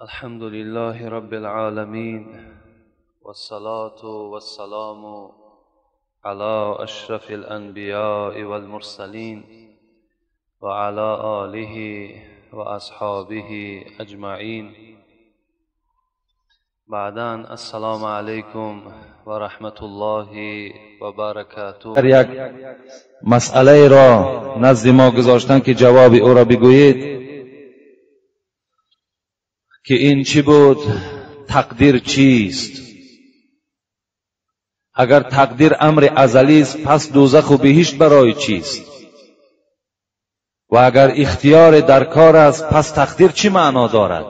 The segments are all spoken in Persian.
الحمد لله رب العالمين والصلاة والسلام على أشرف الأنبياء والمرسلين وعلى آله وأصحابه أجمعين. بعداً السلام عليكم ورحمة الله وبركاته. یک مسئله را نزد ما گذاشتن که جواب او را بگویید که این چی بود؟ تقدیر چیست؟ اگر تقدیر امر ازلی است پس دوزخ و بهشت برای چیست؟ و اگر اختیار در کار است پس تقدیر چی معنا دارد؟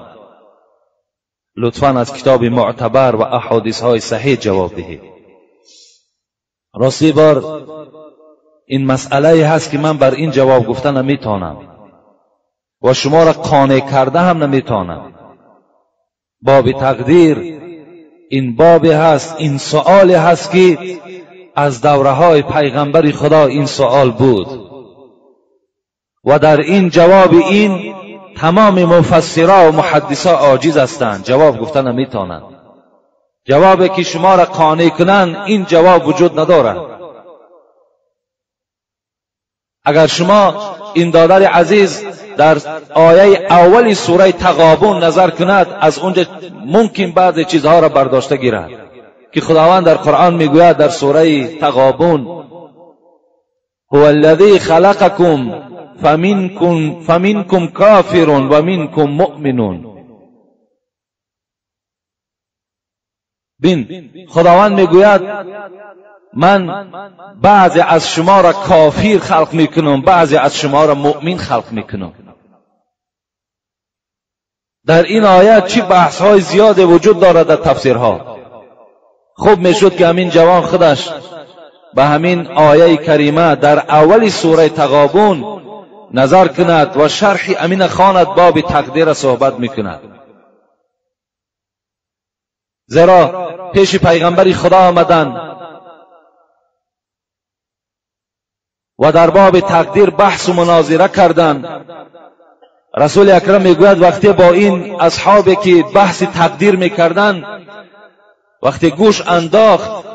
لطفاً از کتاب معتبر و احادیث های صحیح جواب دهید. راستی بار این مسئله هست که من بر این جواب گفتن نمیتونم و شما را قانع کرده هم نمیتونم. باب تقدیر این باب هست، این سؤال هست که از دوره های پیغمبر خدا این سؤال بود و در این جواب این تمام مفسرا و محدثا عاجز هستند، جواب گفتن نمیتونند. جوابی که شما را قانع کنن این جواب وجود ندارد. اگر شما این دادر عزیز در آیه اولی سوره تغابن نظر کند، از اونجا ممکن بعضی چیزها را برداشته گیرد که خداوند در قرآن میگوید در سوره تغابن هو الذی خلقکم فمنکم کافر و منکم مؤمنون. بین خداوند میگوید من بعضی از شما را کافر خلق میکنم، بعضی از شما را مؤمن خلق میکنم. در این آیت چی بحث های زیاد وجود دارد در تفسیرها. خوب میشد که همین جوان خودش به همین آیه کریمه در اولی سوره تغابن نظر کند و شرح امین خواند، باب تقدیر صحبت میکند. زیرا پیش پیغمبر خدا آمدند و در باب تقدیر بحث و مناظره کردند. رسول اکرم میگوید وقتی با این اصحابی که بحث تقدیر میکردند وقتی گوش انداخت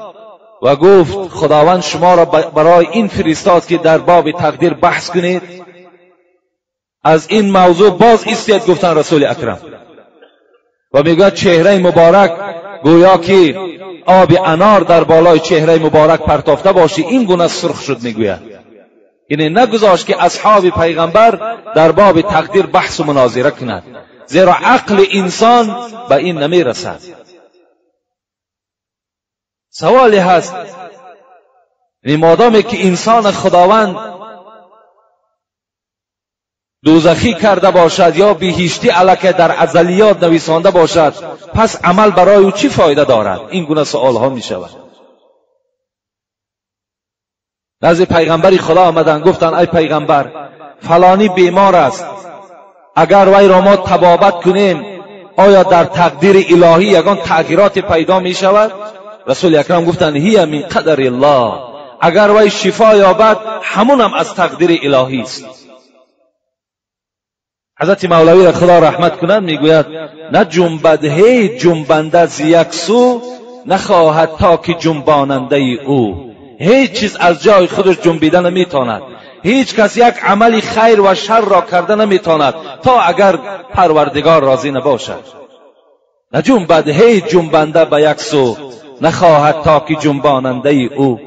و گفت خداوند شما را برای این فرستاد که در باب تقدیر بحث کنید، از این موضوع باز ایستید گفتن رسول اکرم و میگوید چهره مبارک گویا که آب انار در بالای چهره مبارک پرتافته باشی، این گونه سرخ شد. میگوید یعنی نگذاشت که اصحاب پیغمبر در باب تقدیر بحث و مناظره کند، زیرا عقل انسان به این نمیرسد. سوالی هست، یعنی مادامی که انسان خداوند دوزخی کرده باشد یا بهشتی الکه در ازلیات نویسانده باشد، پس عمل برای او چی فایده دارد؟ این گونه سوال ها می شود. نزد پیغمبر خدا آمدن گفتن ای پیغمبر فلانی بیمار است، اگر وی را ما طبابت کنیم آیا در تقدیر الهی یگان تغییرات پیدا می شود؟ رسول اکرم گفتن هی من قدر الله، اگر وی شفا یابد همون هم از تقدیر الهی است. حضرت مولوی را خدا رحمت کنند میگوید نه جنبد هی جنبنده ز یک سو، نخواهد تا که جنباننده او. هیچ چیز از جای خودش جنبیده نمیتواند، هیچ کس یک عمل خیر و شر را کرده نمیتواند تا اگر پروردگار راضی نباشد. نه جنبد هی جنبنده به یک سو، نخواهد تا که جنباننده او.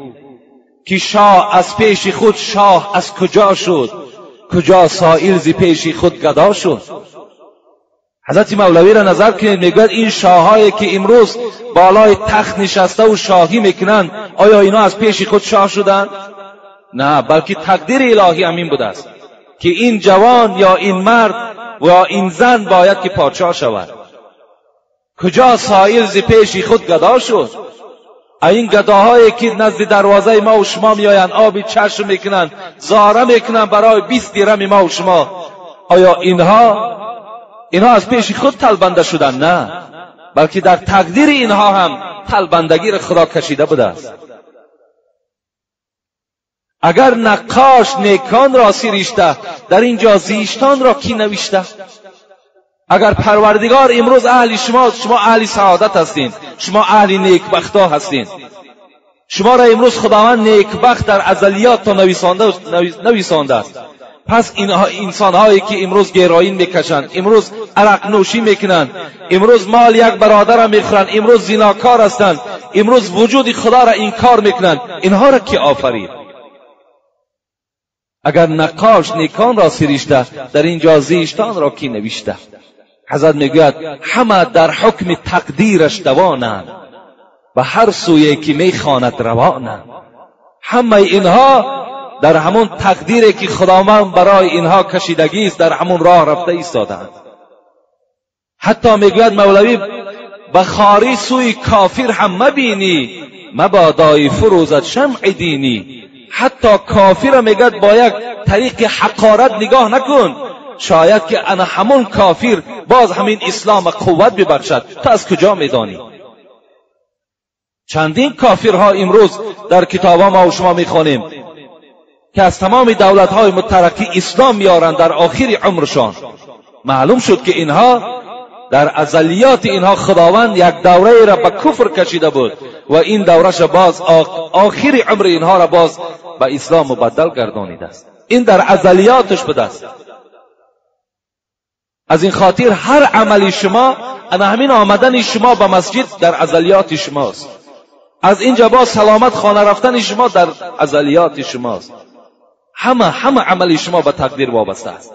که شاه از پیش خود شاه از کجا شد، کجا سائل ز پیش خود گدا شد. حضرت مولوی را نظر کنید میگوید این شاهایی که امروز بالای تخت نشسته و شاهی میکنند آیا اینا از پیش خود شاه شدند؟ نه، بلکه تقدیر الهی همین بوده است که این جوان یا این مرد و این زن باید که پادشاه شود. کجا سائل ز پیش خود گدا شد. این گداهایی که نزد دروازه ما و شما میآیند آبی چشم میکنند، زاره میکنند برای 20 درم ما و شما، آیا اینها از پیش خود طلبنده شدن؟ نه، بلکه در تقدیر اینها هم طلبندگی را خدا کشیده بوده است. اگر نقاش نیکان را سریشته، در اینجا زیشتان را کی نوشته؟ اگر پروردگار امروز اهل شما اهل سعادت هستین، شما اهل نیکبختا هستین، شما را امروز خداوند نیکبخت در ازلیات تا نویسانده است. پس اینها انسان‌هایی که امروز گیروئین میکشند، امروز عرق نوشی میکنند، امروز مال یک برادر را میخورند، امروز زناکار هستند، امروز وجود خدا را انکار میکنند، اینها را کی آفرید؟ اگر نقاش نیکان را سریشته، در اینجا زیشتان را کی نوشته؟ حضرت میگوید همه در حکم تقدیرش دوانند و هر سوی که میخواند روانند. همه اینها در همون تقدیری که خداوند برای اینها کشیدگی است در همون راه رفته ایستادند. حتی میگوید مولوی بخاری سوی کافر هم مبینی، مبادای فروزت شمع دینی. حتی کافر میگوید با یک طریق حقارت نگاه نکن، شاید که انا همون کافر باز همین اسلام قوت ببخشد. تو از کجا میدانی؟ چندین کافرها امروز در کتابا ما و شما میخوانیم که از تمام دولت‌های مترقی اسلام میارند در آخر عمرشان. معلوم شد که اینها در ازلیات اینها خداوند یک دوره را به کفر کشیده بود و این دورش باز آخر عمر اینها را باز به اسلام مبدل گردانیده است. این در ازلیاتش بوده است. از این خاطر هر عملی شما، انا همین آمدن شما به مسجد در ازلیات شماست. از اینجا با سلامت خانه رفتن شما در ازلیات شماست. همه عمل شما به تقدیر وابسته است.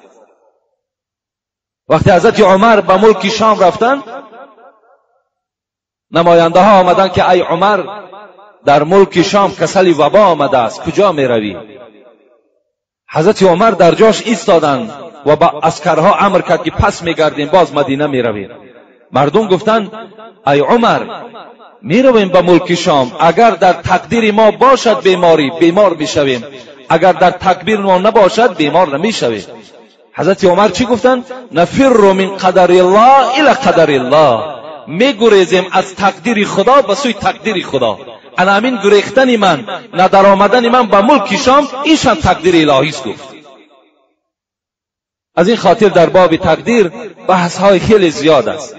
وقتی حضرت عمر به ملک شام رفتن، نماینده ها آمدن که ای عمر، در ملک شام کسل وبا آمده است، کجا می روی؟ حضرت عمر در جاش ایستادن و با عسکرها امر کرد که پس می گردیم، باز مدینه می رویم. مردم گفتند ای عمر، می رویم به ملک شام، اگر در تقدیر ما باشد بیمار می شویم، اگر در تقدیر ما نباشد بیمار نمی شویم. حضرت عمر چی گفتند؟ نفر من قدر الله الی قدر الله، می گریزیم از تقدیر خدا به سوی تقدیر خدا. انا همین گریختن من، ندر آمدن من به ملک شام، اینشان تقدیر الهی است. گفت از این خاطر در باب تقدیر بحث های خیلی زیاد است.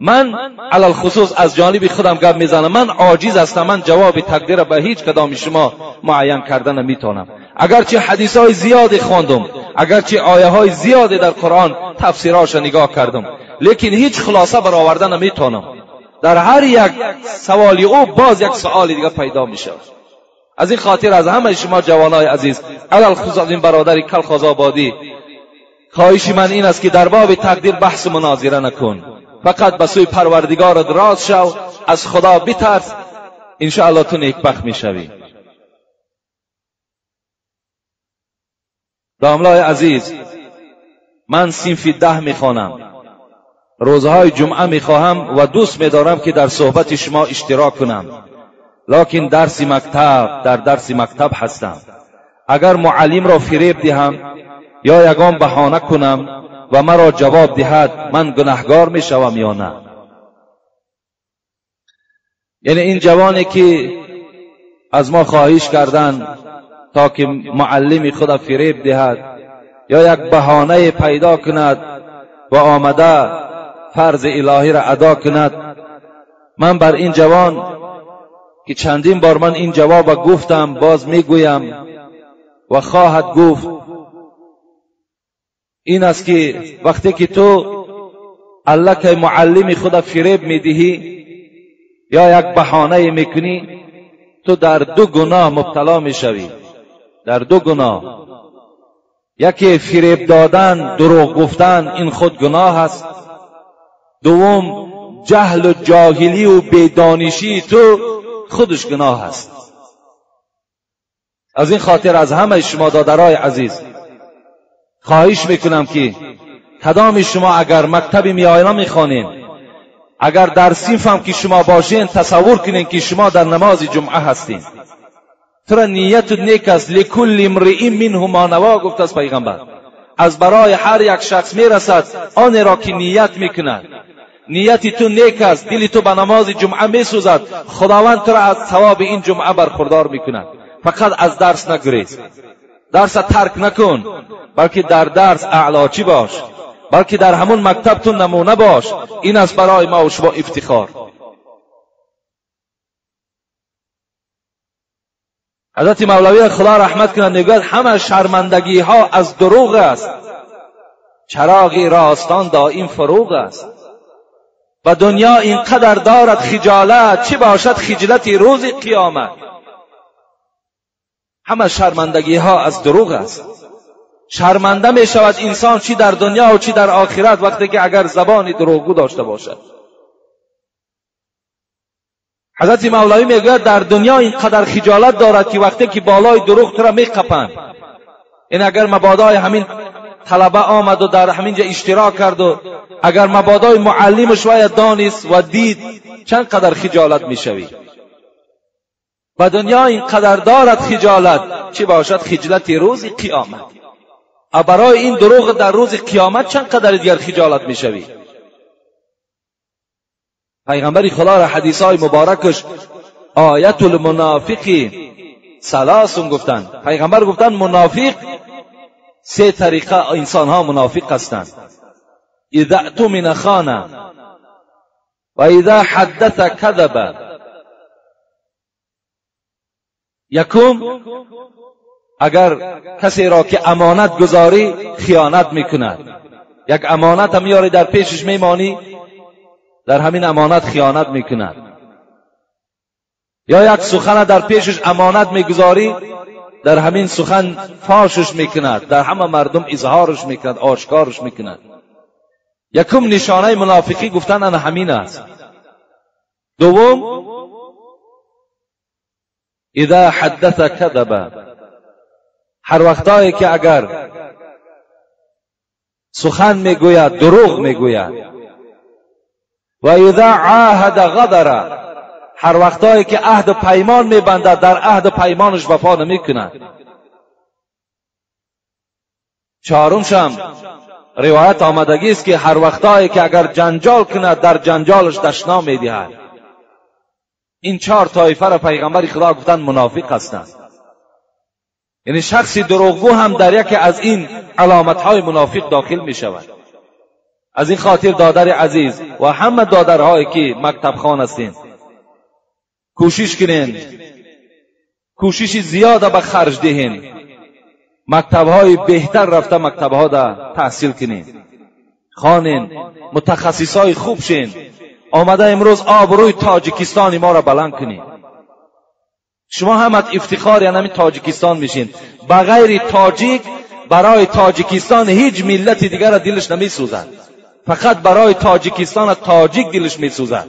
من علل خصوص از جانب خودم گپ میزنم، من عاجز هستم، من جواب تقدیر به هیچ کدام شما معین کردن نمیتونم. اگرچه حدیث های زیادی خواندم، اگرچه آیه های زیادی در قرآن تفسیرهاش نگاه کردم، لیکن هیچ خلاصه برآوردن نمیتونم. در هر یک سوالی او باز یک سوال دیگه پیدا میشه. از این خاطر از همه شما جوانای عزیز، علل خصوص این برادر کلخاز آبادی، خواهش من این است که در باب تقدیر بحث مناظره نکن، فقط به سوی پروردگارت راست شو، از خدا بترس، انشاءالله تو نیکبخت میشوی. داملای عزیز، من صنف 10 میخوانم، روزهای جمعه میخواهم و دوست میدارم که در صحبت شما اشتراک کنم، لکن در درس مکتب هستم. اگر معلم را فریب دهم یا یگان بهانه کنم و مرا جواب دهد، من گناهگار میشوم یا نه؟ یعنی این جوانی که از ما خواهش کردن تا که معلم خود فریب دهد یا یک بهانه پیدا کند و آمده فرض الهی را ادا کند، من بر این جوان که چندین بار من این جواب گفتم باز میگویم و خواهد گفت، این است که وقتی که تو الله که معلم خود فریب میدهی یا یک بهانه میکنی، تو در 2 گناه مبتلا میشوی. در 2 گناه، یکی فریب دادن، دروغ گفتن، این خود گناه است. دوم جهل و جاهلی و بیدانشی تو خودش گناه است. از این خاطر از همه شما دادرای عزیز خواهش میکنم که کدام شما اگر مکتبی میاینا میخوانین، اگر در صنف هم که شما باشین، تصور کنین که شما در نماز جمعه هستین. ترا نیت نیک است، لکل امرئ منهم ما نوا گفت از پیغمبر. از برای هر یک شخص میرسد آن را که نیت میکند. نیتی تو نیک است، دلی تو به نماز جمعه میسوزد، خداوند تو را از ثواب این جمعه برخوردار میکند. فقط از درس نگریز، درس ترک نکن، بلکه در درس اعلاچی باش بلکه در همون مکتب تو نمونه باش. این است برای ما و شما افتخار. حضرت مولوی خدا رحمت کنند میگوید همه شرمندگی ها از دروغ است، چراغ راستان دائم فروغ است. و دنیا اینقدر دارد خجالت، چه باشد خجلت روز قیامت. همه شرمندگی ها از دروغ است. شرمنده می شود انسان چی در دنیا و چی در آخرت وقتی که اگر زبان دروغگو داشته باشد. حضرت مولوی میگوید در دنیا اینقدر خجالت دارد که وقتی که بالای دروغ تو را میقپند. این اگر مبادای همین طلبه آمد و در همینجا اشتراک کرد و اگر مبادای معلمش باید دانست و دید چند قدر خجالت میشوی. و دنیا اینقدر دارد خجالت، چی باشد خجلت روز قیامت. برای این دروغ در روز قیامت چند قدر دیگر خجالت میشوی. پیغمبر خدا را حدیث های مبارکش آیت المنافقی ثلاثون گفتند. پیغمبر گفتند منافق سه طریقه انسان ها منافق هستند. اذا اؤتمن خان و اذا حدث کذب. یکم اگر کسی را که امانت گذاری خیانت میکند. یک امانت هم میاری در پیشش میمانی، در همین امانت خیانت میکند. یا یک سخن در پیشش امانت میگذاری، در همین سخن فاشش میکند، در همه مردم اظهارش میکند، آشکارش میکند. یکم نشانه منافقی گفتن انا همین است. دوم اذا حدث کذب. هر وقتایی که اگر سخن میگوید دروغ میگوید. و اذا عاهد غدر. هر وقتایی که عهد و پیمان میبندد در عهد و پیمانش وفا نمیکند. چهارمشم روایت آمدگی است که هر وقتایی که اگر جنجال کند در جنجالش دشنا میدهد. این چهار طایفه را پیغمبر خدا گفتن منافق هستند. یعنی شخصی دروغگو هم در یکی از این علامتهای منافق داخل می شود. از این خاطر دادر عزیز و همه دادرهایی که مکتب خوان هستین کوشش کنین، کوشش زیاده به خرج دهین، مکتبهای بهتر رفته مکتبها دا تحصیل کنین، خوانین، متخصصای خوب شین. آمده امروز آبروی تاجیکستان ما را بلند کنین. شما همت افتخار یعنی تاجیکستان میشین. بغیر تاجیک برای تاجیکستان هیچ ملت دیگر را دلش نمیسوزد. فقط برای تاجیکستان تاجیک دلش میسوزد.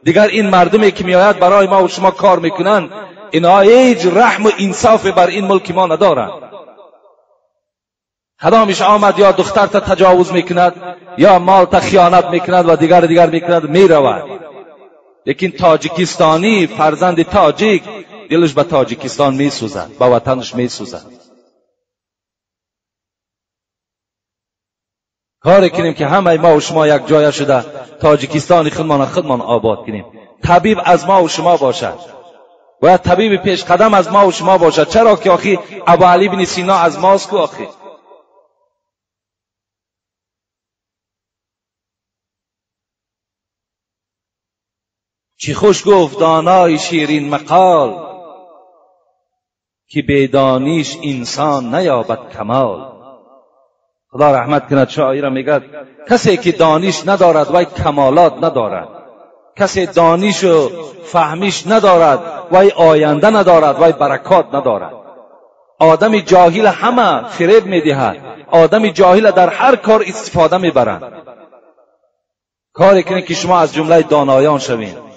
دیگر این مردمی که میآید برای ما و شما کار میکنن اینها هیچ رحم و انصاف بر این ملک ما ندارند. کدامش آمد یا دختر تا تجاوز میکند یا مال تا خیانت میکند و دیگر میکند میرود. لیکن تاجیکستانی فرزند تاجیک دلش به تاجیکستان میسوزد، به وطنش میسوزد. کاری کنیم که همه ما و شما یک جای شده تاجیکستان خودمان آباد کنیم. طبیب از ما و شما باشد، باید طبیب پیش قدم از ما و شما باشد. چرا که آخی ابوعلی بن سینا از ماست کو آخی. چی خوش گفت دانای شیرین مقال که بدانیش انسان نیابد کمال. خدا رحمت کند شاعر میگه کسی که دانش ندارد وای کمالات ندارد. کسی دانش و فهمیش ندارد وای آینده ندارد، وای برکات ندارد. آدم جاهل همه فریب میدهد. آدم جاهل در هر کار استفاده میبرند. کاری کنید که شما از جمله دانایان شوید.